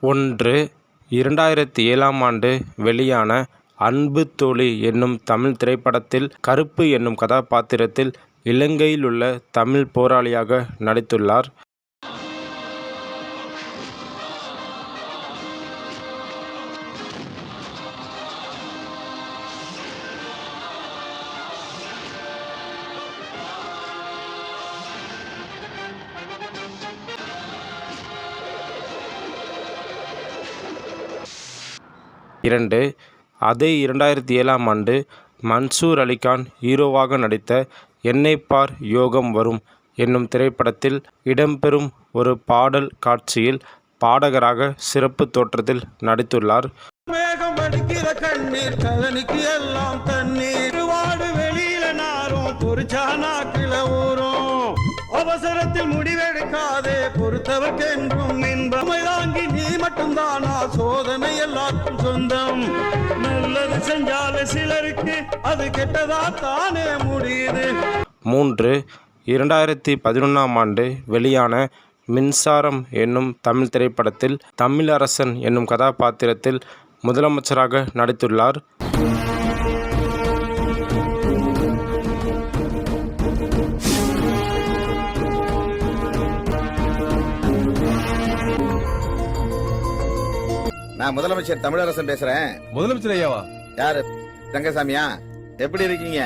ஒன்று 2007ஆம் ஆண்டு வெளியான அன்பு தோழி என்னும் தமிழ் திரைப்படத்தில் கருப்பு என்னும் கதாபாத்திரத்தில் இலங்கையில் உள்ள தமிழ் போராளியாக நடித்துள்ளார். 2. அதே 2007ஆம் ஆண்டு மன்சூர் அலிகான் ஹீரோவாக நடித்த என்னைப் பார் யோகம் வரும் என்னும் திரைப்படத்தில் இடம்பெறும் ஒரு பாடல் காட்சியில் பாடகராக சிறப்பு தோற்றத்தில் நடித்துள்ளார். மேகம் அடிக்கிற கண்ணீர் கலனிக்கு எல்லாம் தண்ணீர் வாடு வெளியில நாரும் பொறிச்சானாக்கில ஊரும் அவசரத்தில் முடிவெடுக்காதே பொறுத்தவர்க்கென்றும் இன்பமை தாங்கி நீ மட்டும்தானா சோதனை எல்லாருக்கும் சொந்தம் நல்லது செஞ்சால சிலருக்கு அது கெட்டதா தானே முடியுது. 3. 2011ஆம் ஆண்டு வெளியான மின்சாரம் என்னும் தமிழ் திரைப்படத்தில் தமிழரசன் என்னும் கதாபாத்திரத்தில் முதலமைச்சராக நடித்துள்ளார். நான் முதலமைச்சர் தமிழரசன் பேசுறேன். முதலமைச்சர் ஐயாவா? யாரு? ரங்கசாமியா? எப்படி இருக்கீங்க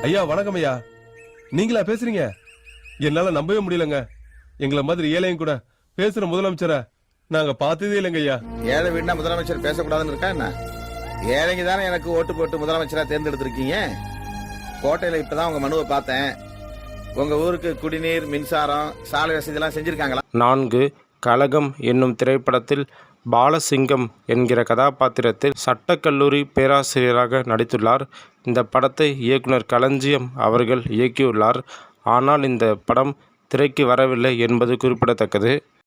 ஐயா? வணக்கம் ஐயா. நீங்களா பேசுறீங்க? என்னால நம்பவே முடியலங்க. எங்களை மாதிரி ஏழையும் கூட பேசுற முதலமைச்சரை நாங்க பார்த்ததே இல்லைங்க ஐயா. ஏழை வீடுனா முதலமைச்சர் பேசக்கூடாதுன்னு இருக்கா என்ன? ஏழைங்க தானே எனக்கு ஓட்டு போட்டு முதலமைச்சரா தேர்ந்தெடுத்திருக்கீங்க. கோட்டையில இப்பதான் உங்க மனுவை பார்த்தேன். உங்க ஊருக்கு குடிநீர், மின்சாரம், சாலை வசதி எல்லாம் செஞ்சிருக்காங்களா? 4. கலகம் என்னும் திரைப்படத்தில் பாலசிங்கம் என்கிற கதாபாத்திரத்தில் சட்டக்கல்லூரி பேராசிரியராக நடித்துள்ளார். இந்த படத்தை இயக்குனர் களஞ்சியம் அவர்கள் இயக்கியுள்ளார். ஆனால் இந்த படம் திரைக்கு வரவில்லை என்பது குறிப்பிடத்தக்கது.